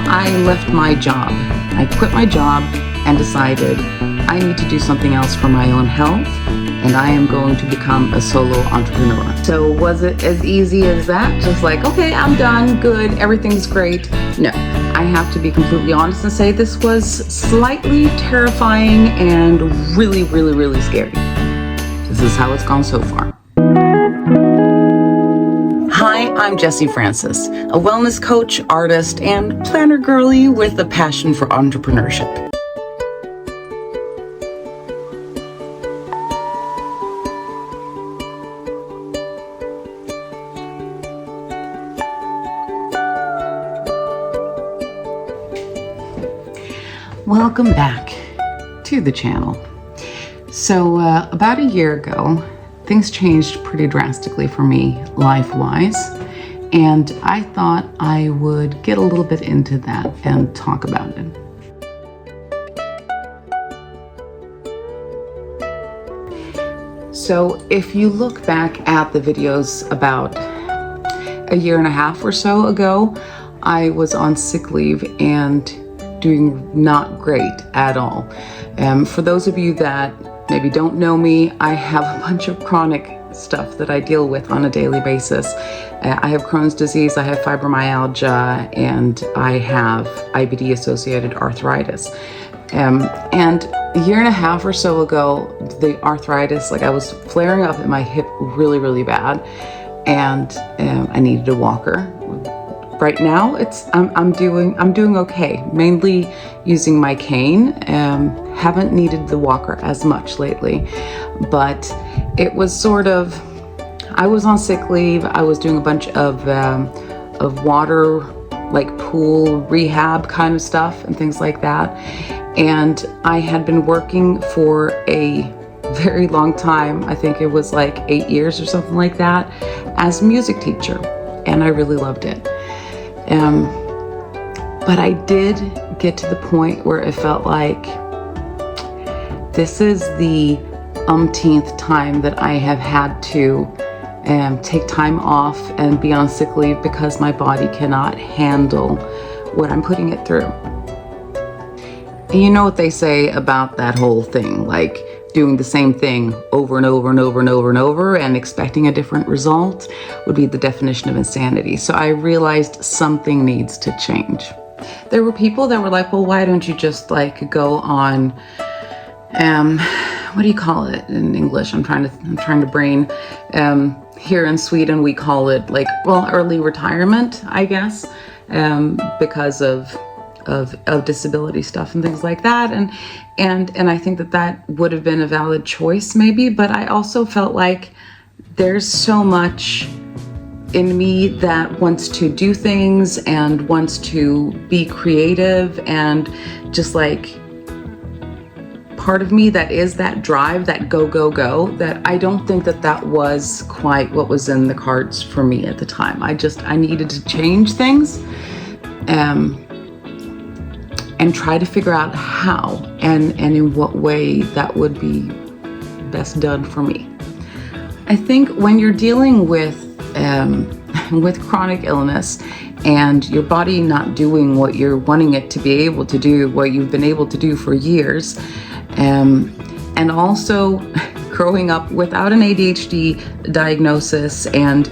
I left my job. I quit my job and decided I need to do something else for my own health, and I am going to become a solo entrepreneur. So was it as easy as that? Just like, okay, I'm done, good, everything's great? No, I have to be completely honest and say this was slightly terrifying and really, really, really scary. This is how it's gone so far. Hi, I'm Jessie Francis, a wellness coach, artist, and planner girly with a passion for entrepreneurship. Welcome back to the channel. So about a year ago, things changed pretty drastically for me life-wise, and I thought I would get a little bit into that and talk about it. So if you look back at the videos about a year and a half or so ago, I was on sick leave and doing not great at all. For those of you that maybe don't know me, I have a bunch of chronic stuff that I deal with on a daily basis. I have Crohn's disease, I have fibromyalgia, and I have IBD-associated arthritis. And a year and a half or so ago, the arthritis, I was flaring up in my hip really, really bad, and I needed a walker. Right now, I'm doing okay, mainly using my cane. Haven't needed the walker as much lately, but it was sort of, I was on sick leave. I was doing a bunch of water, like pool rehab kind of stuff and things like that. And I had been working for a very long time. I think it was like 8 years or something like that as a music teacher, and I really loved it. But I did get to the point where it felt like this is the umpteenth time that I have had to take time off and be on sick leave because my body cannot handle what I'm putting it through. And you know what they say about that whole thing, like doing the same thing over and over and over and over and over and expecting a different result would be the definition of insanity. So I realized something needs to change. There were people that were like, well, why don't you just go on, what do you call it in English? I'm trying to brain. Here in Sweden, we call it early retirement, I guess, because of disability stuff and things like that, and I think that would have been a valid choice maybe, but I also felt like there's so much in me that wants to do things and wants to be creative, and just part of me that is that drive, that go, that I don't think that was quite what was in the cards for me at the time. I needed to change things, and try to figure out how and in what way that would be best done for me. I think when you're dealing with chronic illness and your body not doing what you're wanting it to be able to do, what you've been able to do for years, and also growing up without an ADHD diagnosis and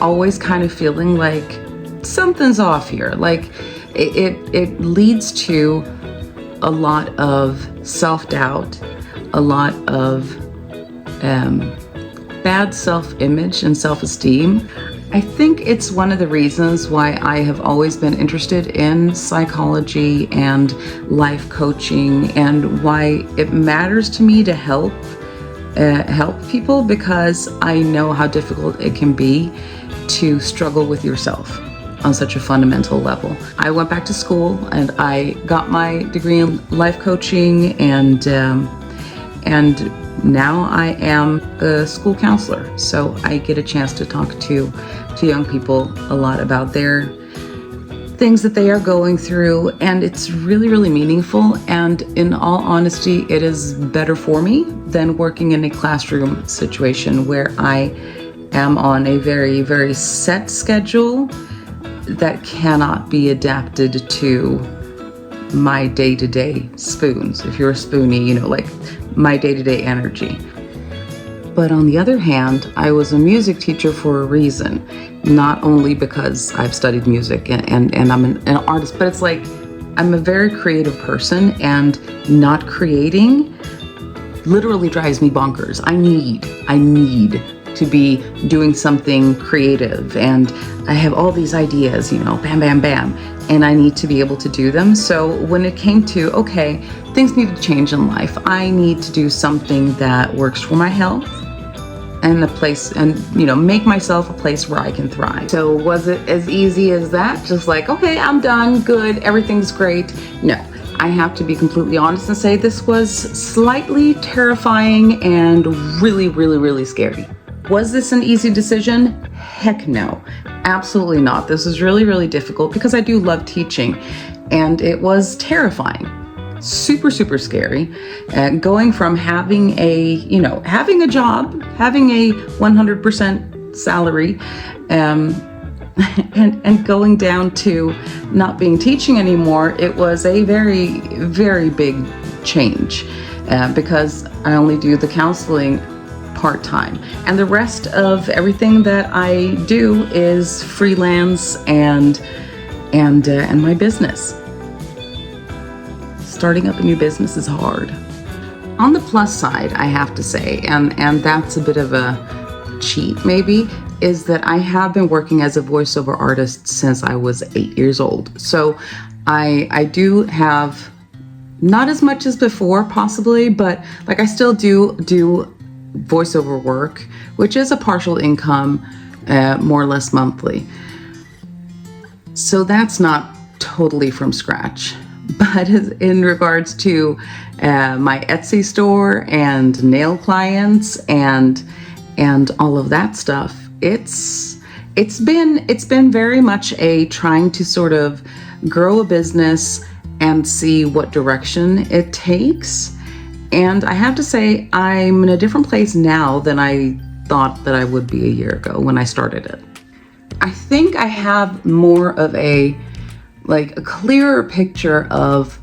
always kind of feeling like something's off here, it leads to a lot of self-doubt, a lot of bad self-image and self-esteem. I think it's one of the reasons why I have always been interested in psychology and life coaching, and why it matters to me to help people, because I know how difficult it can be to struggle with yourself on such a fundamental level. I went back to school and I got my degree in life coaching, and now I am a school counselor. So I get a chance to talk to young people a lot about their things that they are going through, and it's really, really meaningful. And in all honesty, it is better for me than working in a classroom situation where I am on a very, very set schedule. that cannot be adapted to my day-to-day spoons. If you're a spoonie, you know, like my day-to-day energy. But on the other hand, I was a music teacher for a reason, not only because I've studied music and I'm an artist, but it's like I'm a very creative person, and not creating literally drives me bonkers. I need to be doing something creative, and I have all these ideas, you know, bam, bam, bam, and I need to be able to do them. So when it came to, okay, things need to change in life, I need to do something that works for my health and the place, and, you know, make myself a place where I can thrive. So was it as easy as that? Just like, okay, I'm done, good, everything's great? No, I have to be completely honest and say this was slightly terrifying and really, really, really scary. Was this an easy decision? Heck no, absolutely not. This was really, really difficult because I do love teaching, and it was terrifying. Super, super scary. Going from having a job, having a 100% salary, and going down to not being teaching anymore, it was a very, very big change because I only do the counseling part-time, and the rest of everything that I do is freelance and my business. Starting up a new business is hard. On the plus side, I have to say, and that's a bit of a cheat maybe, is that I have been working as a voiceover artist since I was 8 years old. So I do have, not as much as before possibly, but like I still do voiceover work, which is a partial income, more or less monthly. So that's not totally from scratch. But in regards to my Etsy store and nail clients and all of that stuff, it's been very much a trying to sort of grow a business and see what direction it takes. And I have to say, I'm in a different place now than I thought that I would be a year ago when I started it. I think I have more of a clearer picture of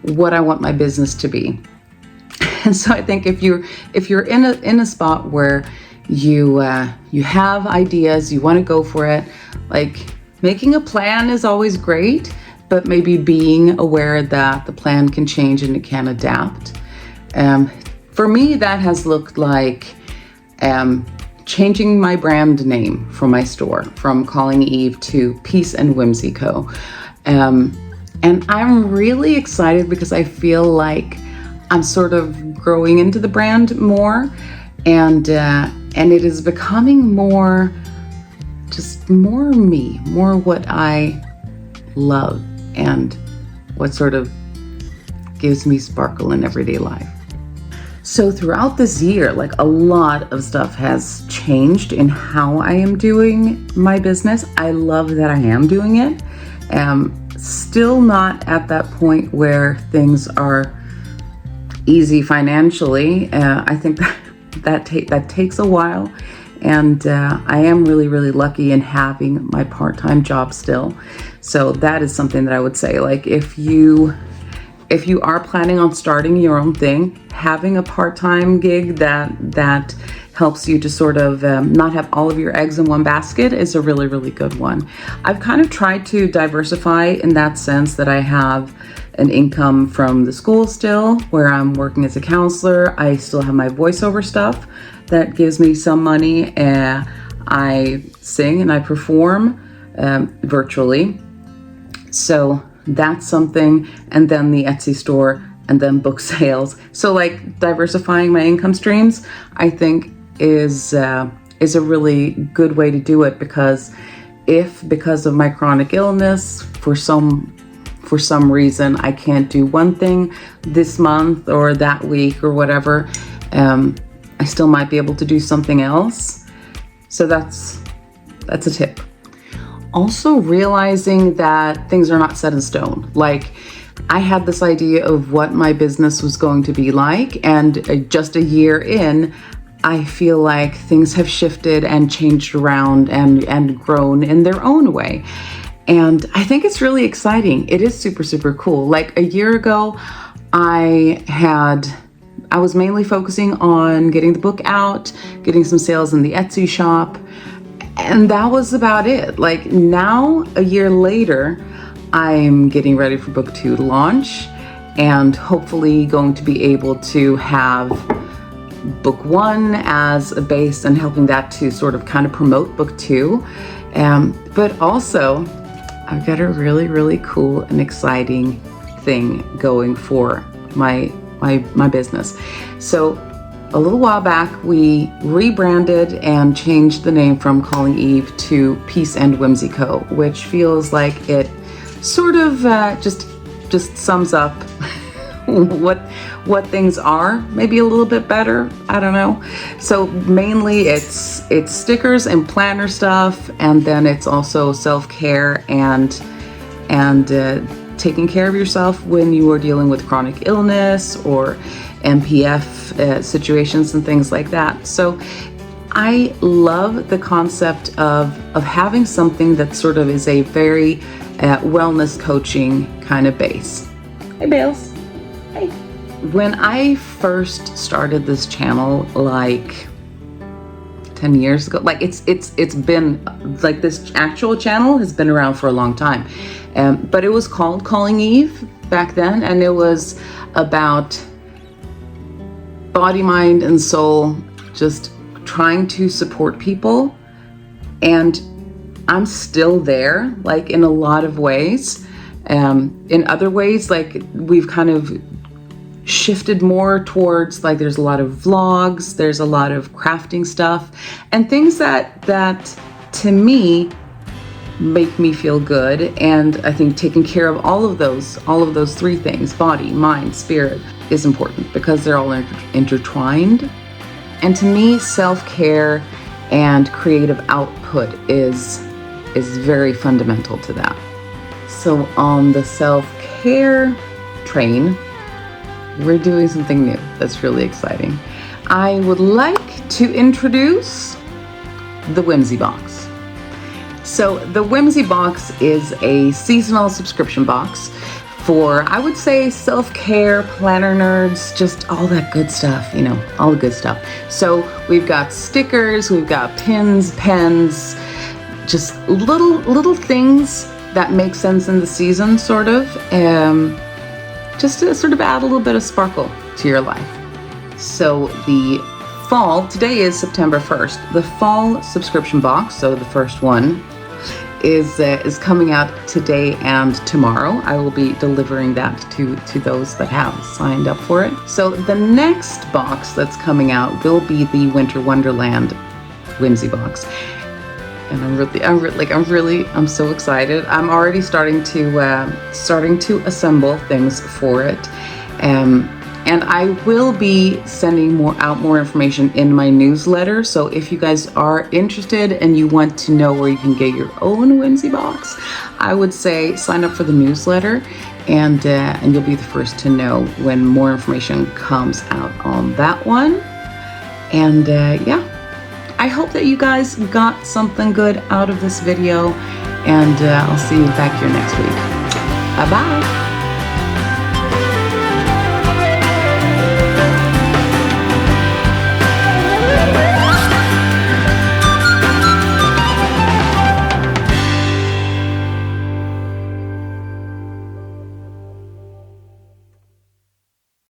what I want my business to be. And so I think if you're in a spot where you have ideas, you want to go for it, like making a plan is always great, but maybe being aware that the plan can change and it can adapt. For me, that has looked like changing my brand name for my store from Calling Eve to Peace and Whimsy Co. And I'm really excited because I feel like I'm sort of growing into the brand more, and it is becoming more me, more what I love and what sort of gives me sparkle in everyday life. So throughout this year, like a lot of stuff has changed in how I am doing my business. I love that I am doing it. Still not at that point where things are easy financially. I think that takes a while, and I am really, really lucky in having my part-time job still. So that is something that I would say, like if you are planning on starting your own thing, having a part-time gig that helps you to sort of not have all of your eggs in one basket is a really, really good one. I've kind of tried to diversify in that sense that I have an income from the school still, where I'm working as a counselor. I still have my voiceover stuff that gives me some money. I sing and I perform virtually. So that's something. And then the Etsy store, and then book sales. So like diversifying my income streams, I think is a really good way to do it, because because of my chronic illness, for some reason I can't do one thing this month or that week or whatever, I still might be able to do something else. So that's a tip. Also realizing that things are not set in stone. Like I had this idea of what my business was going to be like, and just a year in, I feel like things have shifted and changed around and grown in their own way. And I think it's really exciting. It is super, super cool. Like a year ago, I was mainly focusing on getting the book out, getting some sales in the Etsy shop, and that was about it. Like now, a year later, I'm getting ready for book 2 to launch, and hopefully going to be able to have book 1 as a base and helping that to sort of kind of promote book 2. But also, I've got a really, really cool and exciting thing going for my business. So a little while back, we rebranded and changed the name from Calling Eve to Peace and Whimsy Co, which feels like it sort of just sums up what things are, maybe a little bit better. I don't know. So mainly it's stickers and planner stuff, and then it's also self-care and taking care of yourself when you are dealing with chronic illness or MPF situations and things like that. So I love the concept of having something that sort of is a very wellness coaching kind of base. Hey, Bales. Hey. When I first started this channel, like 10 years ago, like it's been like this actual channel has been around for a long time, but it was called Calling Eve back then, and it was about body, mind, and soul, just trying to support people. And I'm still there, like in a lot of ways. In other ways, like we've kind of shifted more towards, like, there's a lot of vlogs, there's a lot of crafting stuff and things that to me make me feel good. And I think taking care of all of those 3 things, body, mind, spirit, is important because they're all intertwined. And to me, self-care and creative output is very fundamental to that. So on the self-care train, we're doing something new that's really exciting. I would like to introduce the Whimsy Box. So the Whimsy Box is a seasonal subscription box for, I would say, self-care, planner nerds, just all that good stuff, you know, all the good stuff. So we've got stickers, we've got pins, pens, just little things that make sense in the season, sort of, just to sort of add a little bit of sparkle to your life. So the fall, today is September 1st, the fall subscription box, so the first one, is coming out today and tomorrow. I will be delivering that to those that have signed up for it. So the next box that's coming out will be the Winter Wonderland Whimsy Box. And I'm so excited. I'm already starting to assemble things for it. And I will be sending more information in my newsletter. So if you guys are interested and you want to know where you can get your own Whimsy Box, I would say sign up for the newsletter, and you'll be the first to know when more information comes out on that one. And yeah. I hope that you guys got something good out of this video, and I'll see you back here next week. Bye-bye.